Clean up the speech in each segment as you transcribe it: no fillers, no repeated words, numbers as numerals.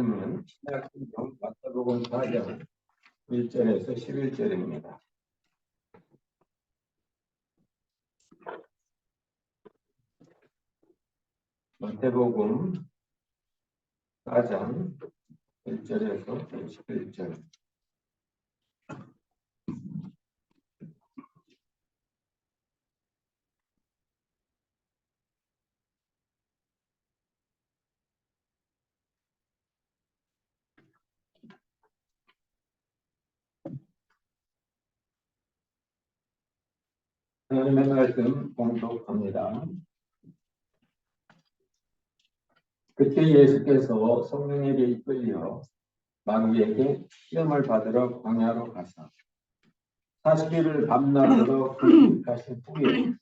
말씀은 신약성경 마태복음 4장 1절에서 11절입니다. 마태복음 4장 1절에서 11절. 하나님의 말씀 봉독합니다. 그때 예수께서 성령에게 이끌려 마귀에게 시험을 받으러 광야로 가사 40일을 밤낮으로 금식하신 후에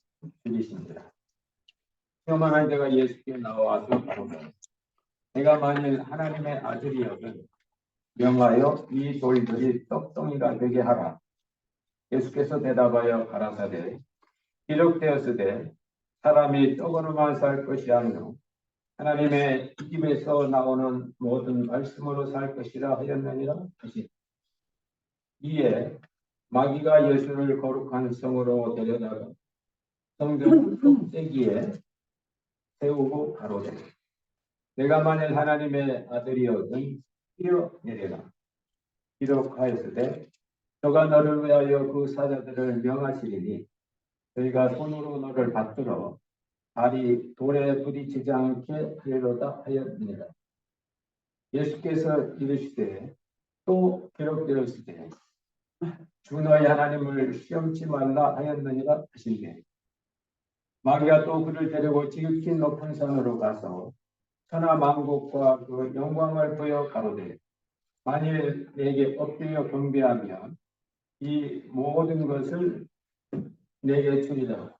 죽이십니다. 시험하는 자가 예수께 나와서 가로되 내가 만일 하나님의 아들이여든 명하여 이 돌들이 떡덩이가 되게 하라. 예수께서 대답하여 가라사대 기록되었으되 사람이 떡으로만 살 것이 아니요 하나님의 입에서 나오는 모든 말씀으로 살 것이라 하였느니라 하시니 이에 마귀가 예수를 거룩한 성으로 데려다가 성전 꼭대기에 세우고 가로되 내가 만일 하나님의 아들이여든 뛰어내려라. 기록하였으되 저가 너를 위하여 그 사자들을 명하시리니 저희가 손으로 너를 받들어 발이 돌에 부딪히지 않게 하리로다 하였느니라. 예수께서 이르시되 또 기록되었으되 주 너희 하나님을 시험치 말라 하였느니라 하시니 마귀가 또 그를 데리고 지극히 높은 산으로 가서 천하 만국과 그 영광을 보여 가로되 만일 내게 엎드려 경배하면 이 모든 것을 내게 주리라.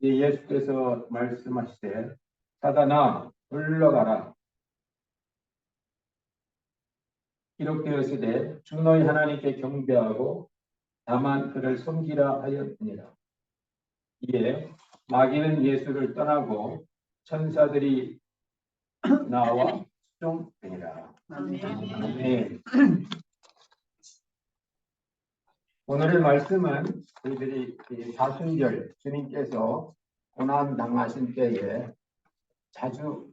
예수께서 말씀하시되 사단아 물러가라. 기록되었으되 주 너희 하나님께 경배하고 다만 그를 섬기라 하였느니라. 이에 마귀는 예수를 떠나고 천사들이 나와 수종되니라. 아멘. 오늘의 말씀은 저희들이 사순절 주님께서 고난 당하신 때에 자주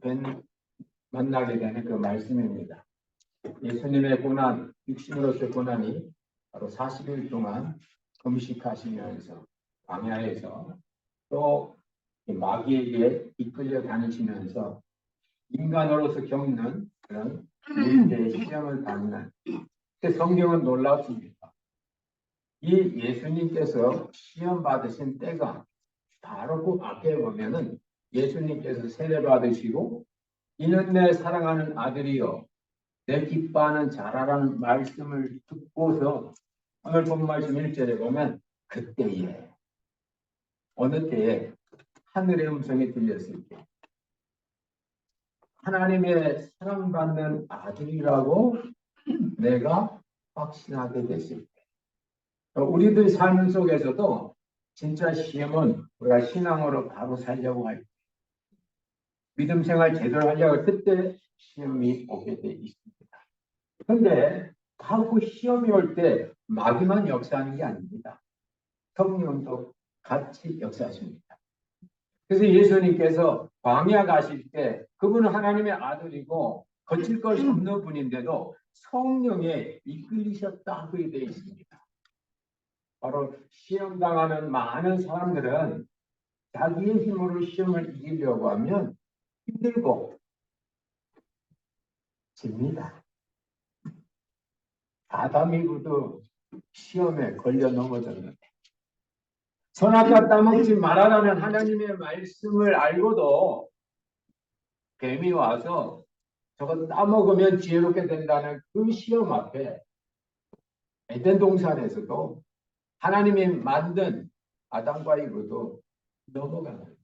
만나게 되는 그 말씀입니다. 예수님의 고난, 육신으로서의 고난이 바로 40일 동안 금식하시면서 광야에서 또 마귀에게 이끌려 다니시면서 인간으로서 겪는 그런 문제의 시험을 받는 성경은 놀랍습니다. 이 예수님께서 시험 받으신 때가 바로 그 앞에 보면은 예수님께서 세례 받으시고 이는 내 사랑하는 아들이요 내 기뻐하는 자라라는 말씀을 듣고서 오늘 본 말씀 1절에 보면 그때에 어느 때에 하늘의 음성이 들렸을 때 하나님의 사랑받는 아들이라고 내가 확신하게 됐을 때 우리들 삶 속에서도 진짜 시험은 우리가 신앙으로 바로 살려고 할 때, 믿음 생활 제대로 하려고 할 그때 시험이 오게 돼 있습니다. 그런데 바로 그 시험이 올 때 마귀만 역사하는 게 아닙니다. 성령도 같이 역사하십니다. 그래서 예수님께서 광야 가실 때 그분은 하나님의 아들이고 거칠 것이 없는 분인데도 성령에 이끌리셨다 그렇게 되어 있습니다. 바로 시험당하는 많은 사람들은 자기의 힘으로 시험을 이기려고 하면 힘들고 집니다. 아담이고도 시험에 걸려 넘어졌는데 선악과 따먹지 말아라는 하나님의 말씀을 알고도 뱀이 와서 저거 따먹으면 지혜롭게 된다는 그 시험 앞에 에덴 동산에서도 하나님이 만든 아담과 이브도 넘어가는 거예요.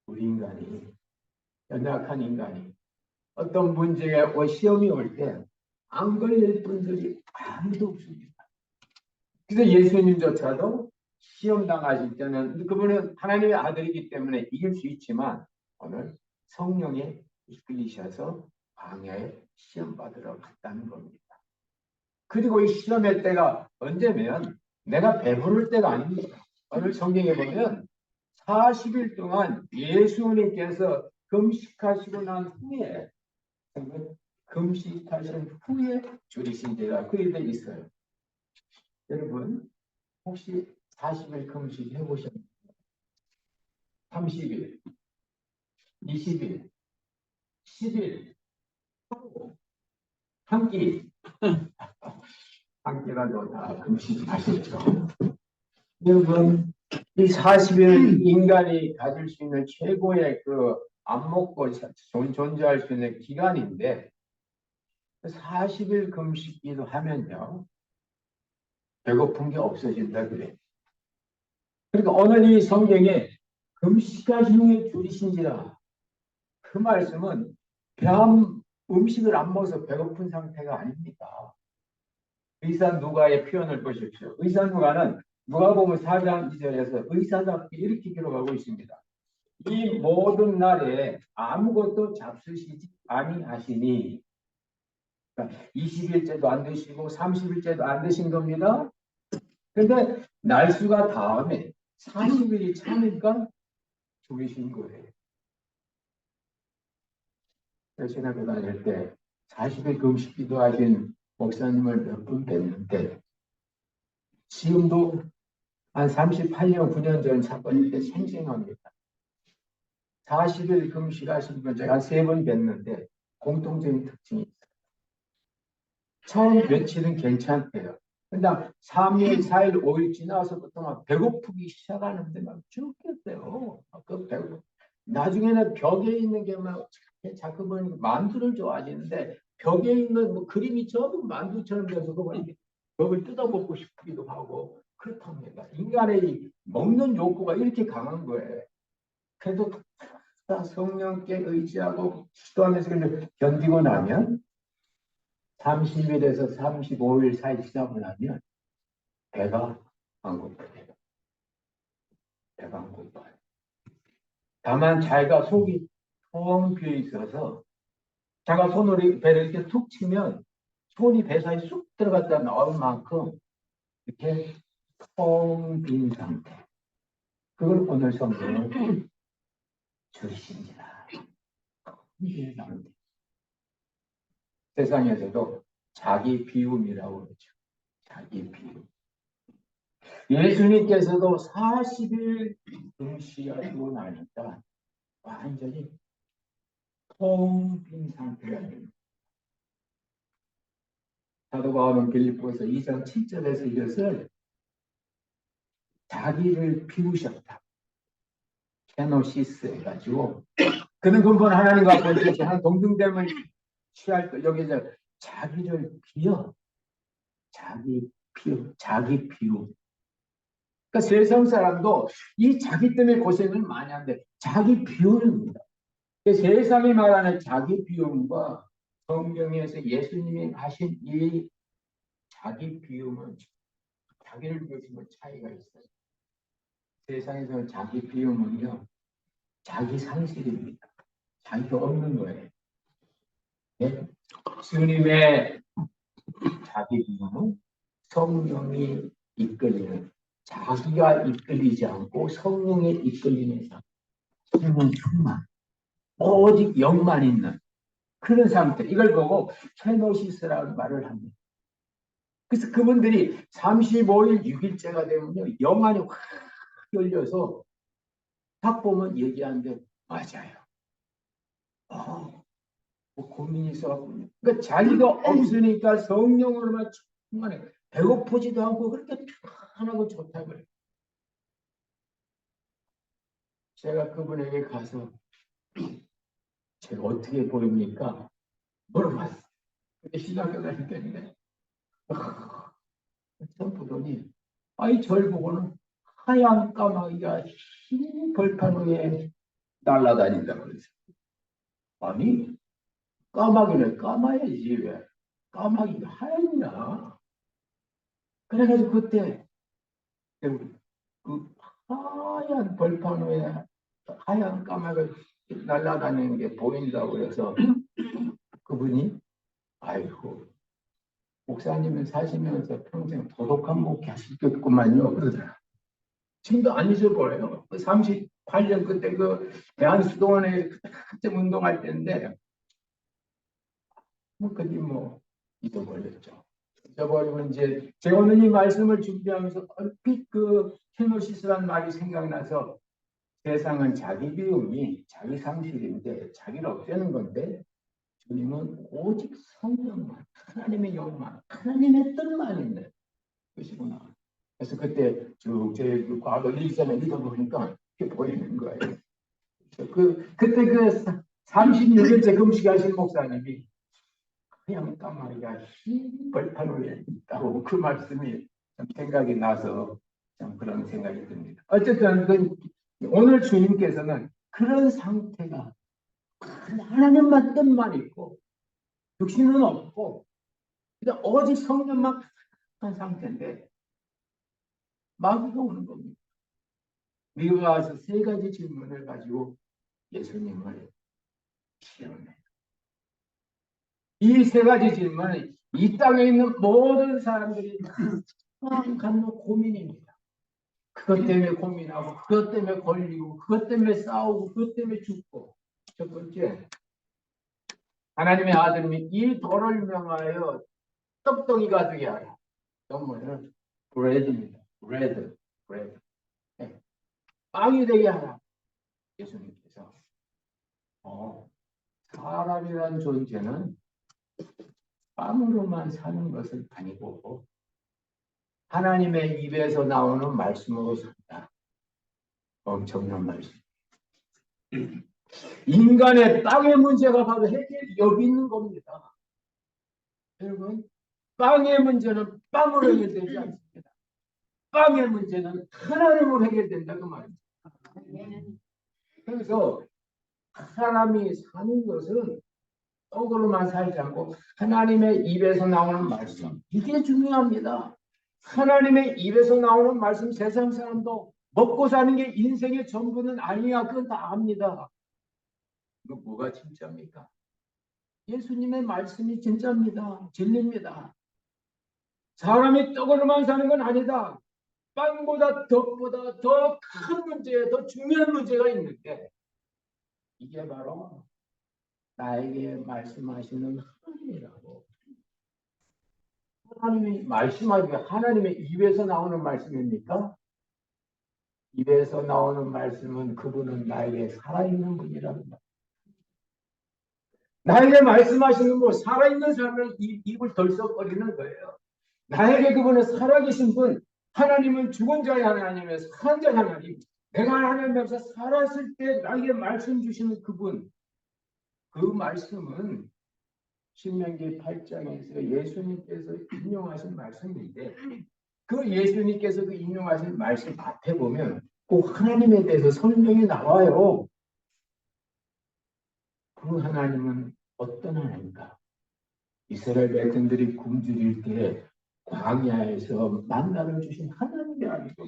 우리 인간이 연약한 인간이 어떤 문제에 시험이 올 때 안 걸릴 분들이 아무도 없습니다. 그래서 예수님조차도 시험 당하실 때는 그분은 하나님의 아들이기 때문에 이길 수 있지만 오늘 성령에 이끌리셔서 광야에 시험 받으러 갔다는 겁니다. 그리고 이 시험의 때가 언제면 내가 배부를 때가 아닙니다. 오늘 성경에 보면 40일 동안 예수님께서 금식하시고 난 후에 금식하신 후에 줄이신 제가 그에 대해 있어요. 여러분 혹시 40일 금식 해보셨나요? 30일, 20일, 10일, 한 끼, 한 끼라도 다 금식하셨죠. 여러분 이 40일 인간이 가질 수 있는 최고의 그 안 먹고 존재할 수 있는 기간인데 40일 금식기도 하면요 배고픈 게 없어진다 그래. 그러니까 오늘 이 성경에 금식하신 후에 줄이신지라 그 말씀은 뱀 음식을 안 먹어서 배고픈 상태가 아닙니다. 의사 누가의 표현을 보십시오. 의사 누가는 누가복음 4장 2절에서 의사답게 이렇게 기록하고 있습니다. 이 모든 날에 아무것도 잡수시지 아니하시니, 그러니까 20일째도 안 드시고 30일째도 안 드신 겁니다. 근데 날수가 다음에 40일이 차니까 죽이신 거예요. 신학교 다닐 때 40일 금식 기도하신 목사님을 몇 분 뵀는데 지금도 한 38년, 9년 전 사건인데 생생합니다. 40일 금식하신 분 제가 3번 뵀는데 공통적인 특징이 있어요. 처음 며칠은 괜찮대요. 근데 3일, 4일, 5일 지나서부터 막 배고프기 시작하는데 막 죽겠대요. 그 배고 나중에는 벽에 있는 게 막 자꾸 보니 만두를 좋아하시는데 벽에 있는 뭐 그림이 전부 만두처럼 돼서 벽을 뜯어먹고 싶기도 하고 그렇답니다. 인간의 먹는 욕구가 이렇게 강한 거예요. 그래도 성령께 의지하고 기도하면서 견디고 나면 30일에서 35일 사이 지나고 나면 배가 안 고파요. 배가 안 고파요. 다만 자기가 속이 텅 비어 있어서 자가 손으로 배를 이렇게 툭 치면 손이 배 사이 쑥 들어갔다 나올 만큼 이렇게 텅 빈 상태. 그걸 오늘 성경은 주신지라. 이게 나옵니다. 세상에서도 자기 비움이라고 그러죠. 자기 비움. 예수님께서도 40일 금식하시고 나니까 완전히 텅 빈 상태가 됩니다. 사도 바울은 빌립보서 2장 7절에서 이것을 자기를 비우셨다. 케노시스 해가지고 그는 근본 하나님과 본질에서 한 동등됨을 취할 때 여기서 자기를 비워 자기 비움. 그러니까 세상 사람도 이 자기 때문에 고생을 많이 하는데 자기 비움입니다. 세상이 말하는 자기 비움과 성경에서 예수님이 하신 이 자기 비움은 자기를 비우시는 차이가 있어요. 세상에서는 자기 비움은요 자기 상실입니다. 자기가 없는 거예요. 네? 주님의 자기 비움은 성령이 이끌리는 자기가 이끌리지 않고 성령에 이끌리는 사람. 성령 충만 오직 영만 있는 그런 상태. 이걸 보고 케노시스라는 말을 합니다. 그래서 그분들이 35일 6일째가 되면요 영안이 확 열려서 딱 보면 얘기하는데 맞아요. 뭐 고민이 있어갖고 그러니까 자기가 없으니까 성령으로만 충만해. 배고프지도 않고 그렇게 편하고 좋다고 해요. 제가 그분에게 가서 제가 어떻게 보입니까? 물어봤어요. 그게 신학교 다닐 때인데 처음 보더니 아이 절 보고는 하얀 까마귀가 흰 벌판 위에 날아다닌다고 그랬어요. 아니 까마귀는 까마야지 왜 까마귀가 하얗냐. 그래가지고 그때 그 하얀 벌판 위에 하얀 까마귀가 날아다니는 게 보인다고 해서 그분이 아이고, 목사님은 사시면서 평생 도덕한 목회 하시겠구만요. 그러더라. 지금도 안 잊어버려요. 38년 그때 그 대한수도원에 그때 운동할 때인데, 그게 잊어버렸죠. 잊어버리면 이제 제가 오늘 이 말씀을 준비하면서 얼핏 그 케노시스란 말이 생각나서 세상은 자기 비움이 자기 상실인데 자기를 없애는 건데 주님은 오직 성령만 하나님의 영만 하나님의 뜻만 있는 것이구나. 그래서 그때 제 과거 일전에 읽어보니까 그게 보이는 거예요. 그때 그 36일째 금식하신 목사님이 그냥 까마귀가 흰 벌판 위에 있다고 그 말씀이 참 생각이 나서 참 그런 생각이 듭니다. 어쨌든 오늘 주님께서는 그런 상태가 하나님만 뜻만 있고 육신은 없고 그냥 오직 성령만 한 상태인데 마귀가 오는 겁니다. 미국에 와서 세 가지 질문을 가지고 예수님을 시험해요. 이 세 가지 질문은 이 땅에 있는 모든 사람들이 갖는 고민입니다. 그것 때문에 고민하고 그것 때문에 걸리고 그것 때문에 싸우고 그것 때문에 죽고. 첫 번째, 하나님의 아들이 이 돌을 명하여 떡덩이가 되게 하라. 영문은 bread입니다. bread. 네. 빵이 되게 하라. 예수님께서 사람이란 존재는 빵으로만 사는 것은 아니고 하나님의 입에서 나오는 말씀으로 산다. 엄청난 말씀. 인간의 빵의 문제가 바로 여기 있는 겁니다. 여러분, 빵의 문제는 빵으로 해결되지 않습니다. 빵의 문제는 하나님으로 해결된다 그 말입니다. 그래서 사람이 사는 것은 떡으로만 살지 않고 하나님의 입에서 나오는 말씀, 이게 중요합니다. 하나님의 입에서 나오는 말씀, 세상 사람도 먹고 사는 게 인생의 전부는 아니야. 그건 다 압니다. 이거 뭐가 진짜입니까? 예수님의 말씀이 진짜입니다. 진리입니다. 사람이 떡으로만 사는 건 아니다. 빵보다 떡보다 더 큰 문제, 더 중요한 문제가 있는데 이게 바로 나에게 말씀하시는 하나님이라고. 하나님이 말씀하시면 하나님의 입에서 나오는 말씀입니까? 입에서 나오는 말씀은 그분은 나에게 살아있는 분이랍니다. 나에게 말씀하시는 분, 살아있는 사람은 입을 덜썩거리는 거예요. 나에게 그분은 살아계신 분, 하나님은 죽은 자의 하나님이면서 산 자의 하나님. 내가 하나님 앞에서 살았을 때 나에게 말씀 주시는 그분. 그 말씀은 신명기 8장에서 예수님께서 인용하신 말씀인데 그 예수님께서 그 인용하신 말씀 앞에 보면 꼭 하나님에 대해서 설명이 나와요. 그 하나님은 어떤 하나님인가? 이스라엘 백성들이 굶주릴 때 광야에서 만나를 주신 하나님이 아니고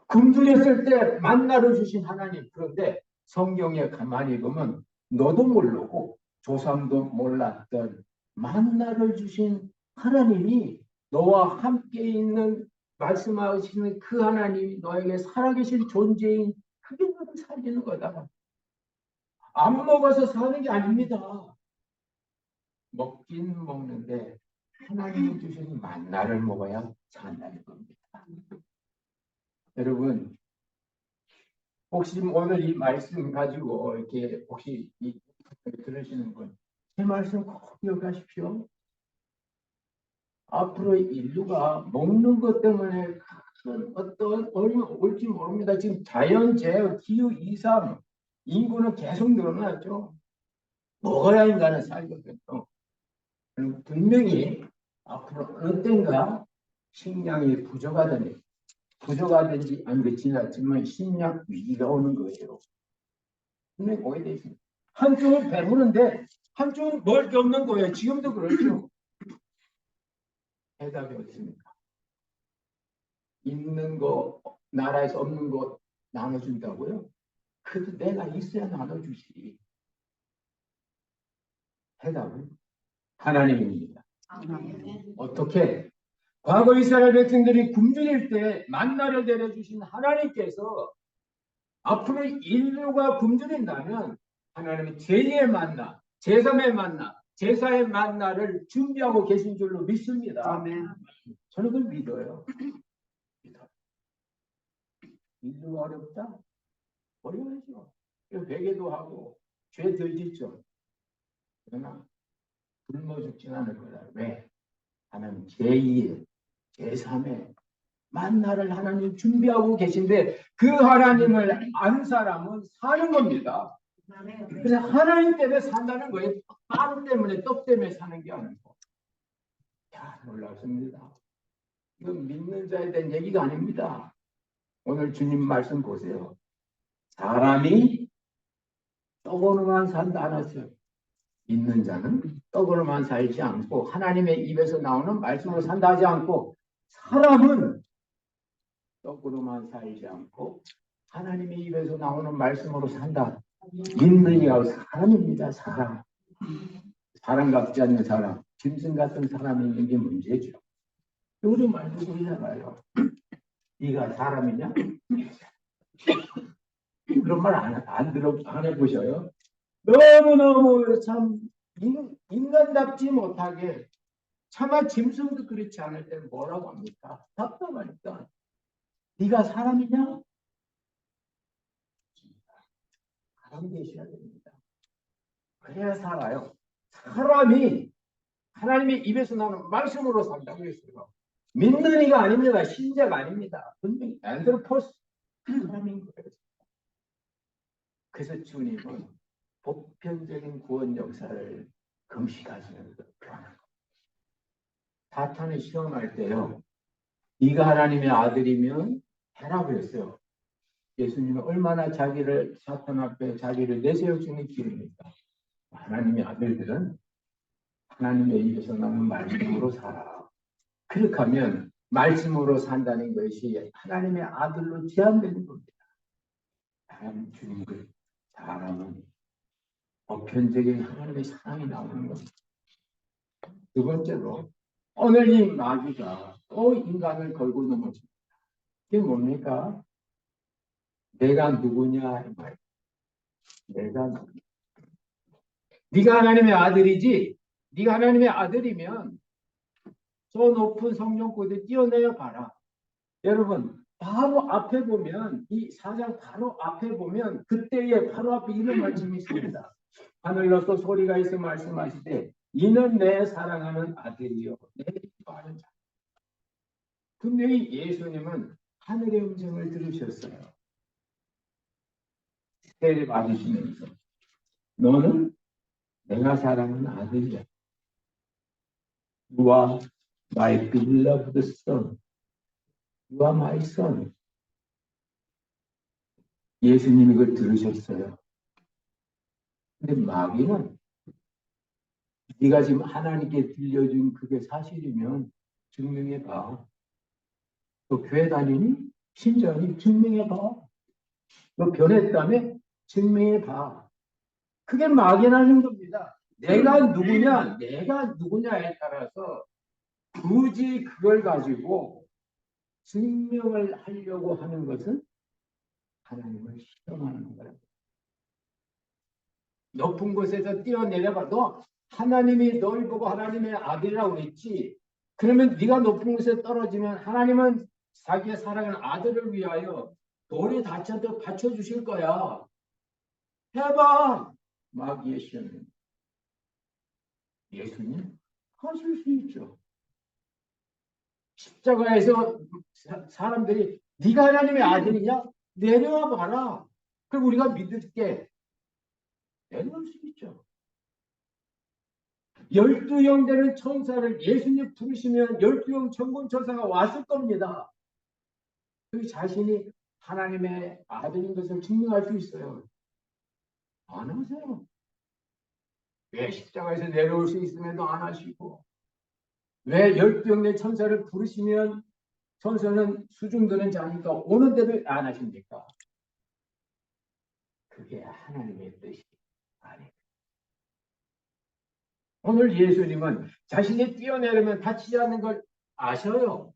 굶주렸을 때 만나를 주신 하나님. 그런데 성경에 가만히 보면 너도 모르고 조상도 몰랐던 만나를 주신 하나님이 너와 함께 있는 말씀하시는 그 하나님이 너에게 살아계신 존재인 그게 너를 살리는 거다. 안 먹어서 사는 게 아닙니다. 먹긴 먹는데 하나님이 주신 만나를 먹어야 산다는 겁니다. 여러분, 혹시 오늘 이 말씀 가지고 이렇게 혹시 들으시는 분, 제 말씀 꼭 기억하십시오. 앞으로 인류가 먹는 것 때문에 큰 어떤 어려움이 올지 모릅니다. 지금 자연재해, 기후 이상, 인구는 계속 늘어나죠. 먹어야 인간은 살거든요. 분명히 앞으로 어느 때인가 식량이 부족하든지 아니면 지났지만 식량 위기가 오는 거예요. 분명히 오게 돼 있습니다. 한쪽은 배부른데 한쪽은 먹을 게 없는 거예요. 지금도 그렇죠. 해답이 없습니다. 있는 거 나라에서 없는 거 나눠준다고요? 그래도 내가 있어야 나눠주시. 해답은 하나님입니다. 어떻게? 과거 이스라엘 백성들이 굶주릴 때 만나를 내려주신 하나님께서 앞으로 인류가 굶주린다면 하나님은 제2의 만나, 제3의 만나, 제4의 만나를 준비하고 계신 줄로 믿습니다. 아멘. 저는 그걸 믿어요. 인류가 어렵다? 어려워야죠. 베개도 하고 죄 덜 짓죠. 그러나 굶어 죽지는 않을 거다. 왜? 하나님 제2의, 제3의 만나를 하나님 준비하고 계신데 그 하나님을 안 사람은 사는 겁니다. 그래서 하나님 때문에 산다는 거예요. 빵 때문에, 떡 때문에 사는 게 아니고. 야, 놀랍습니다. 이건 믿는 자에 대한 얘기가 아닙니다. 오늘 주님 말씀 보세요. 사람이 떡으로만 산다 하셨어요. 믿는 자는 떡으로만 살지 않고 하나님의 입에서 나오는 말씀으로 산다 하지 않고 사람은 떡으로만 살지 않고 하나님의 입에서 나오는 말씀으로 산다. 믿는 이가 사람입니다. 사람. 사람 같지 않는 사람. 짐승 같은 사람이 있는 게 문제죠. 요즘 말도 그러잖아요. 네가 사람이냐? 그런 말 안 해보셔요? 너무너무 참 인간답지 못하게 차마 짐승도 그렇지 않을 때는 뭐라고 합니까? 답답하니까. 네가 사람이냐? 사람 되셔야 됩니다. 그래야 살아요. 사람이 하나님의 입에서 나오는 말씀으로 산다고 했어요. 믿는 이가 아닙니다. 신자가 아닙니다. 분명히 안드로포스 사람인 거예요. 그래서 주님은 보편적인 구원 역사를 금식하시면서 표현한 겁니다. 사탄을 시험할 때요. 네가 하나님의 아들이면 해라 그랬어요. 예수님은 얼마나 자기를 사탄 앞에 자기를 내세워주는 길입니까? 하나님의 아들들은 하나님의 입에서 나오는 말씀으로 살아. 그렇게 하면 말씀으로 산다는 것이 하나님의 아들로 제한되는 겁니다. 하나님 주님을 사람은 보편적인 하나님의 사랑이 나오는 겁니다. 두 번째로 오늘 이 마귀가 또 인간을 걸고 넘어집니다. 그게 뭡니까? 내가 누구냐 이 말. 내가 누구냐. 네가 하나님의 아들이지. 네가 하나님의 아들이면 저 높은 성령고대 뛰어내려 봐라. 여러분 바로 앞에 보면 이 4장 바로 앞에 보면 그때에 바로 앞에 이런 말씀이 있습니다. 하늘로서 소리가 있어 말씀하시되 이는 내 사랑하는 아들이요 내 기뻐하는 자. 분명히 예수님은 하늘의 음성을 들으셨어요. 세례 받으시면서 너는 내가 사랑하는 아들이야. You are my beloved son. You are my son. 예수님이 그걸 들으셨어요. 근데 마귀는 네가 지금 하나님께 들려준 그게 사실이면 증명해봐. 너 교회 다니니? 신자니? 증명해봐. 너 변했다며? 증명해봐. 그게 막연하는 겁니다. 내가 누구냐에 따라서 굳이 그걸 가지고 증명을 하려고 하는 것은 하나님을 시험하는 거예요. 높은 곳에서 뛰어내려봐. 너 하나님이 널 보고 하나님의 아들이라고 했지. 그러면 네가 높은 곳에 떨어지면 하나님은 자기의 사랑하는 아들을 위하여 돌이 다쳐도 받쳐주실 거야. 해봐. 마귀의 시험은 예수님 하실 수 있죠. 십자가에서 사람들이 네가 하나님의 아들이냐? 내려와 봐라. 그럼 우리가 믿을게. 내려올 수 있죠. 12형 되는 천사를 예수님 부르시면 12형 천군 천사가 왔을 겁니다. 그 자신이 하나님의 아들인 것을 증명할 수 있어요. 안 하세요. 왜 십자가에서 내려올 수 있음에도 안 하시고 왜 12형 된 천사를 부르시면 천사는 수중드는 자니까 오는데도 안 하십니까? 그게 하나님의 뜻이 아니에요. 오늘 예수님은 자신이 뛰어내리면 다치지 않는 걸 아셔요.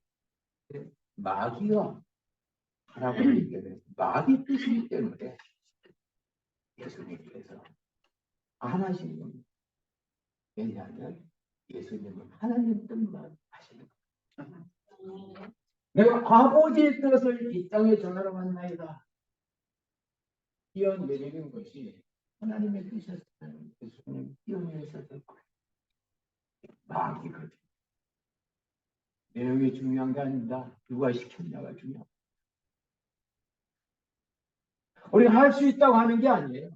마귀가 하라고 얘기해요. 마귀 뜻이기 때문에 예수님께서 안 하시는 겁니다. 왜냐하면 예수님은 하나님 뜻만 하시는 거예요. 내가 아버지의 뜻을 이 땅에 전하러 왔나이다. 뛰어내리는 것이 하나님의 뜻이었다면 예수님 뛰어내리셨을 거예요. 마귀거든요. 내용이 중요한 게 아닙니다. 누가 시켰냐가 중요합니다. 우리가 할 수 있다고 하는 게 아니에요.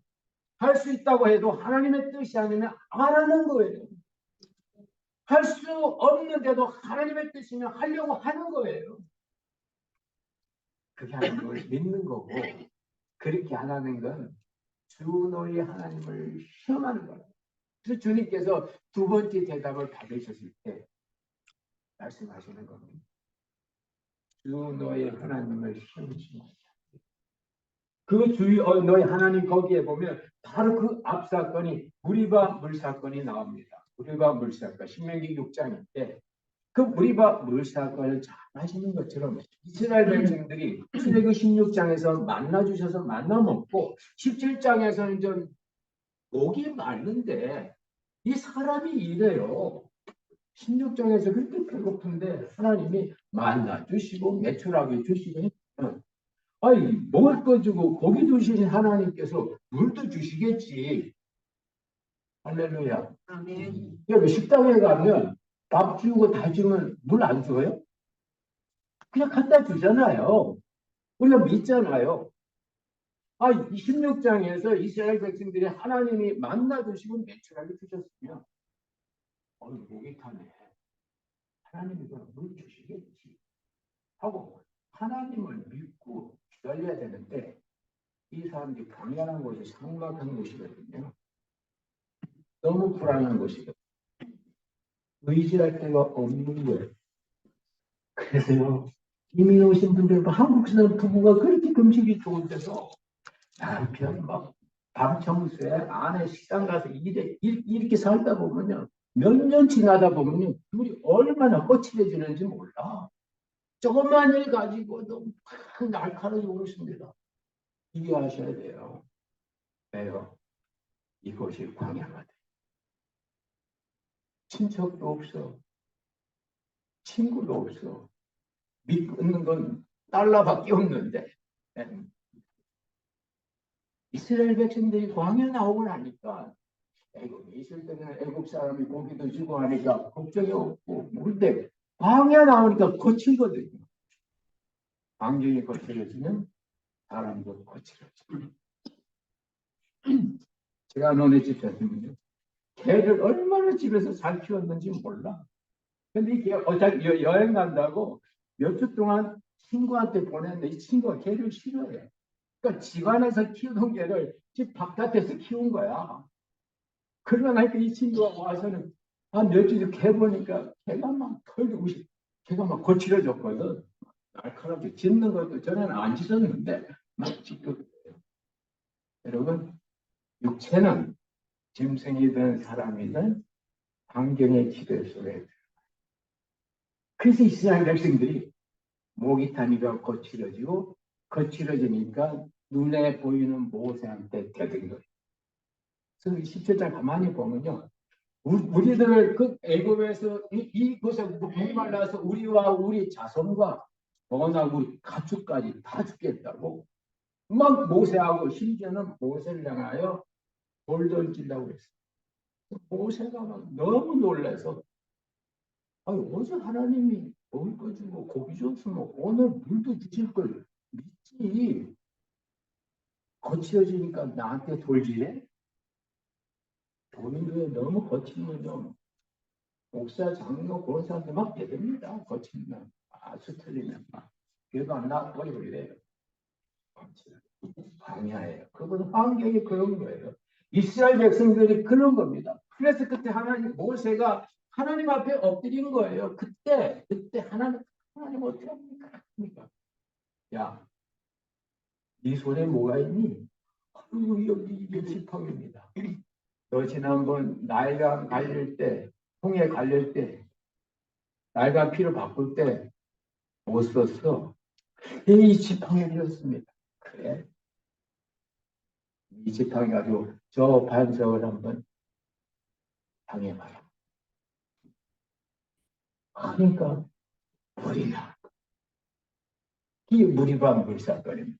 할 수 있다고 해도 하나님의 뜻이 아니면 안 하는 거예요. 할 수 없는데도 하나님의 뜻이면 하려고 하는 거예요. 그게 하나님 걸 믿는 거고, 그렇게 안 하는 건 주 너희 하나님을 시험하는 거예요. 그래서 주님께서 두 번째 대답을 받으셨을 때 말씀하시는 겁니다. 주 너희 하나님을 시험하지 마라. 그 주의 너희 하나님 거기에 보면 바로 그 앞 사건이 무리바 물 사건이 나옵니다. 무리바 물 사건 신명기 6장인데 그 무리바 물 사건을 잘 아시는 것처럼 이스라엘 백성들이 출애굽 16장에서 만나 주셔서 만나 먹고 17장에서는 좀 목이 마른데 이 사람이 이래요. 16장에서 그렇게 배고픈데 하나님이 만나 주시고 매출하게 주시고 아니 먹을 거 주고 고기 주신 하나님께서 물도 주시겠지. 할렐루야. 아멘. 여기 식당에 가면 밥 주고 다 주면 물 안 줘요? 그냥 갖다 주잖아요. 우리가 믿잖아요. 아, 16장에서 이스라엘 백성들이 하나님이 만나 주시고 매출하게 주셨으면 목이 타네. 하나님이 물 주시겠지. 하고 하나님을 믿고 기다려야 되는데 이 사람들이 불안한 곳이 상막한 곳이거든요. 너무 불안한 곳이거든요. 의지할 데가 없는 거예요. 그래서요. 이민 오신 분들 한국 사람 부부가 그렇게 금식이 좋은 데서 남편 막 밤청소에 아내 식당 가서 이렇게 살다 보면요. 몇 년 지나다 보면요. 둘이 얼마나 거칠어지는지 몰라. 조금만 일 가지고도 막 날카로워 오르십니다. 이해하셔야 돼요. 왜요? 이곳이 광야가 돼. 친척도 없어. 친구도 없어. 믿는 건 달러밖에 없는데. 이스라엘 백성들이 광야 나오고 나니까 애굽에 있을 때는 애굽 사람이 고기도 주고 하니까 걱정이 없고 근데 광야 나오니까 거칠거든요. 환경이 거칠어지면 사람도 거칠어지고 제가 너네 집 됐으면요. 개를 얼마나 집에서 잘 키웠는지 몰라. 근데 이게 어차피 여행 간다고 몇 주 동안 친구한테 보냈는데 이 친구가 개를 싫어해. 그러니까 집안에서 키우던 개를 집 바깥에서 키운 거야. 그러고 나니까 이 친구가 와서는 한 며칠 개 보니까 개가 막 털리고 개가 막 거칠어졌거든. 날카롭게 짖는 것도 전에는 안 짖었는데 막 짖거든요. 여러분 육체는 짐승이든 사람이든 환경의 기대 속에 그래서 이스라엘 백성들이 목이 타니까 거칠어지고 거칠어지니까 눈에 보이는 모세한테 대든 거예요. 그래서 17장 가만히 보면요. 우리들 그 애굽에서 이곳에 목말라서 우리와 우리 자손과 원하고 가축까지 다 죽겠다고 막 모세하고 심지어는 모세를 향하여 돌 던지려고 했어요. 모세가 막 너무 놀라서 아니, 어제 하나님이 먹을 거 주고 고기 줬으면 오늘 물도 주실 걸 믿지. 거칠어지니까 나한테 돌지래? 본인도 너무 거칠면 목사, 장로, 그런 사람들 막 대듭니다. 거칠면. 아주 틀리면 막. 그래도 안 나와버리고 이래요. 광야예요. 그건 환경이 그런 거예요. 이스라엘 백성들이 그런 겁니다. 그래서 그때 모세가 하나님 앞에 엎드린 거예요. 그때 하나님 어떻게 합니까? 야, 네 손에 뭐가 있니? 아이고, 여기 이게 지팡이입니다. 너 지난번 나일강 갈릴 때, 홍해 갈릴 때, 나일강 피를 바꿀 때 못 썼어. 이 지팡이 빌었습니다. 그래. 이 지팡이 가지고 저 반석을 한번 당해봐라. 하니까 불이 나. 이 무리반 불사거립니다.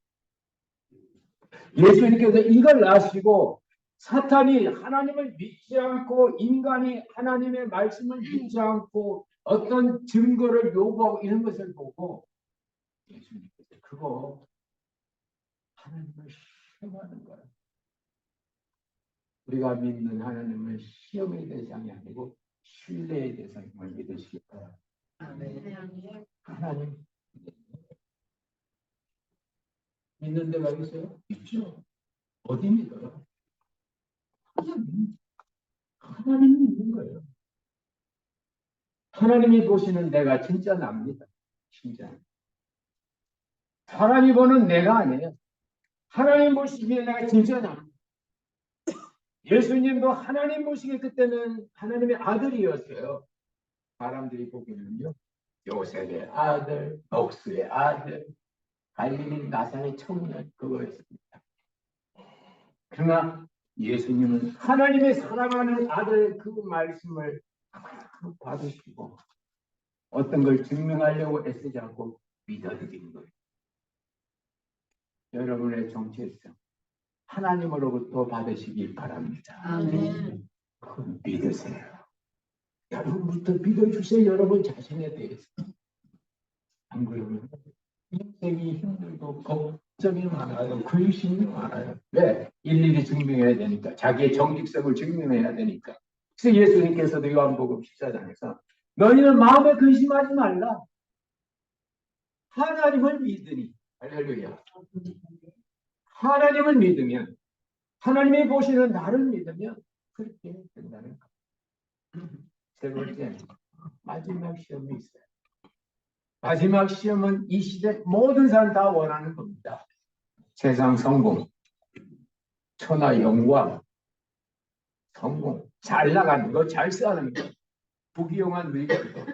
예수님께서 이걸 아시고 사탄이 하나님을 믿지 않고 인간이 하나님의 말씀을 믿지 않고 어떤 증거를 요구하고 이런 것을 보고 예수님께서 그거 하나님을 시험하는 거예요. 우리가 믿는 하나님은 시험의 대상이 아니고 신뢰의 대상임을 믿으시기 바랍니다. 하나님 믿는 데가 있어요? 있죠. 어디 믿어요? 하나님 믿는 거예요. 하나님이 보시는 내가 진짜 납니다. 진짜. 사람이 보는 내가 아니에요. 하나님 보시기에 내가 진짜 납니다. 예수님도 하나님 보시기에 그때는 하나님의 아들이었어요. 사람들이 보기는요. 요셉의 아들, 녹스의 아들, 갈릴리 나사렛 청년 그거였습니다. 그러나 예수님은 하나님의 사랑하는 아들 그 말씀을 받으시고 어떤 걸 증명하려고 애쓰지 않고 믿어드린 거예요. 여러분의 정체성 하나님으로부터 받으시기 바랍니다. 아멘. 믿으세요. 여러분부터 믿어주세요. 여러분 자신에 대해서. 안 그러면 인생이 힘들고 걱정이 많아요. 근심이 많아요. 왜? 일일이 증명해야 되니까. 자기의 정직성을 증명해야 되니까. 그래서 예수님께서도 요한복음 14장에서 너희는 마음에 근심하지 말라. 하나님을 믿으니. 할렐루야. 하나님을 믿으면 하나님이 보시는 나를 믿으면 그렇게 된다는 거. 세 번째, 마지막 시험이 있어요. 마지막 시험은 이 시대 모든 사람 다 원하는 겁니다. 세상 성공, 천하 영광, 성공, 잘 나가는 거, 잘 사는 거, 부귀영한 늙은 거.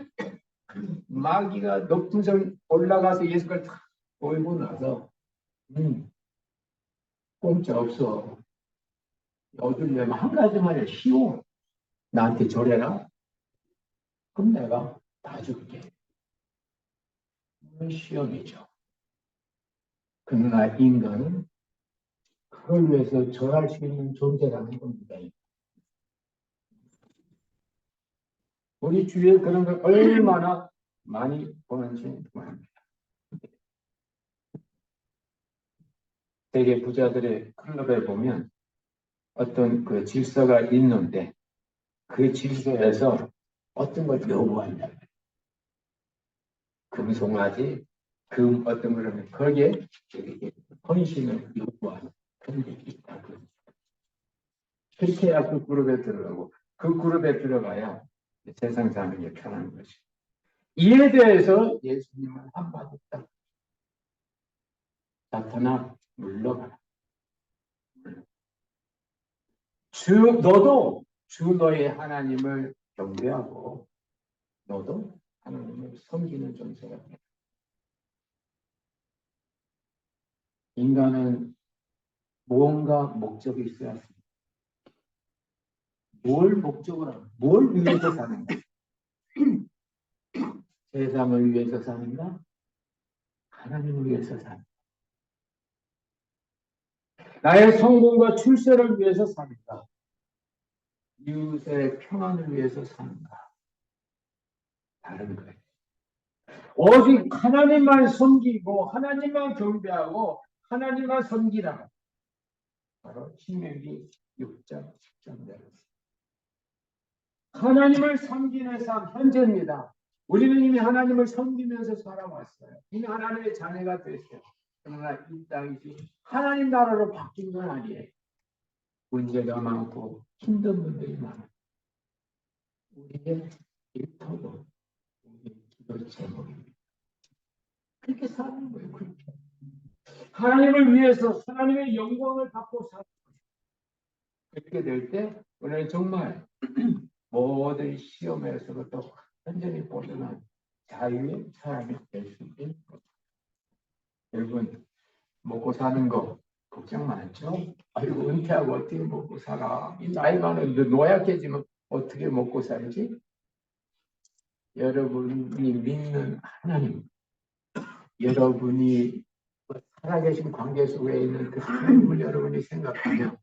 마귀가 높은 산 올라가서 예수를 탁 보이고 나서 공짜 없어. 얻으려면 한 가지만 해. 쉬워. 나한테 절해라. 그럼 내가 다 줄게. 그건 시험이죠. 그러나 인간은 그걸 위해서 절할 수 있는 존재라는 겁니다. 우리 주위에 그런 걸 얼마나 많이 보는지 모릅니다. 세계 부자들의 클럽에 보면 어떤 그 질서가 있는데 그 질서에서 어떤 걸 요구한다. 금송아지, 금 어떤 걸 하면 거기에 헌신을 요구하는 그런 게 있다고. 그렇게 해야 그 그룹에 들어가고 그 그룹에 들어가야 세상 사는 게 편한 것이. 이에 대해서 예수님은 한마디 딱 나타나 물러가라. 너도 주 너의 하나님을 경배하고 너도 하나님을 섬기는 존재가 돼. 인간은 무언가 목적이 있어야 합니다. 뭘 목적으로 하는, 뭘 위해서 사는가? 세상을 위해서 사는가? 하나님을 위해서 사는가? 나의 성공과 출세를 위해서 사는가? 이웃의 평안을 위해서 사는가? 다른 거예요. 오직 하나님만 섬기고 하나님만 경배하고 하나님만 섬기라. 바로 신명기 6장 10절입니다. 하나님을 섬기는 삶 현재입니다. 우리는 이미 하나님을 섬기면서 살아왔어요. 이미 하나님의 자녀가 됐어요. 그러나 이 땅이 하나님 나라로 바뀐 건 아니에요. 문제가 많고 힘든 분들이 많아요. 우리의 일터도 우리의 기도 제목입니다. 그렇게 사는 거예요. 그렇게. 하나님을 위해서 하나님의 영광을 받고 사는 거예요. 그렇게 될 때 우리는 정말 모든 시험에서부터 완전히 벗어난 자유의 사람이 될 수 있는 것. 여러분, 먹고 사는 거 걱정 많죠? 아이고, 은퇴하고 어떻게 먹고 살아? 이 나이 많은데 노약해지면 어떻게 먹고 살지? 여러분이 믿는 하나님, 여러분이 살아계신 관계 속에 있는 그 하나님을 여러분이 생각하면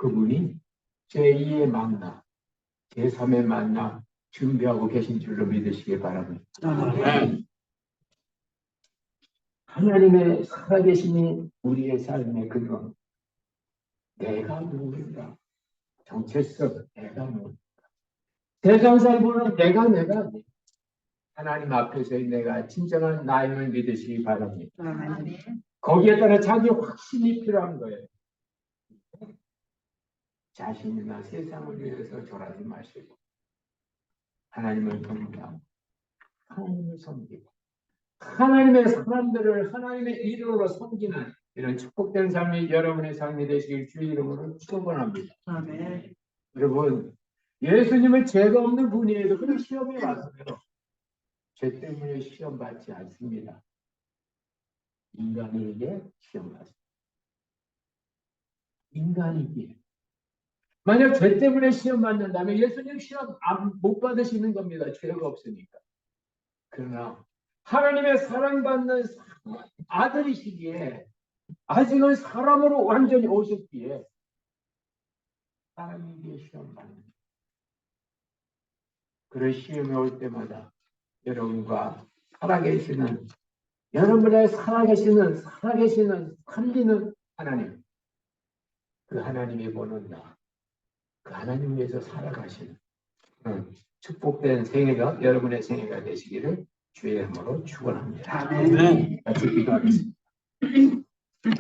그분이 제2의 만나, 제3의 만나 준비하고 계신 줄로 믿으시기 바랍니다. 하나님의 살아계심이 우리의 삶의 근원. 내가 누구인가? 정체성, 내가 누구인가? 세상 살고는 내가 하나님 앞에서의 내가 진정한 나임을 믿으시기 바랍니다. 거기에 따라 자기 확신이 필요한 거예요. 자신이나 세상을 위해서 절하지 마시고 하나님을 경배하고 하나님을 섬기고 하나님의 사람들을 하나님의 이름으로 섬기는 이런 축복된 삶이 여러분의 삶이 되시길 주의 이름으로 축원합니다. 아멘. 여러분, 예수님은 죄가 없는 분이에도 그런 시험에 왔어요. 죄 때문에 시험 받지 않습니다. 인간에게 시험 받습니다. 인간이기에. 만약 죄 때문에 시험 받는다면 예수님 시험 못 받으시는 겁니다. 죄가 없으니까. 그러나 하나님의 사랑받는 아들이시기에 아직은 사람으로 완전히 오셨기에 사람에게 시험 받는 그런 시험이 올 때마다 여러분과 살아계시는 여러분의 살아계시는 살리는 하나님 그 하나님이 보는 나 그 하나님 위해서 살아가시는 축복된 생애가 여러분의 생애가 되시기를 주의 이름으로 축원합니다. 같이 기도하겠습니다.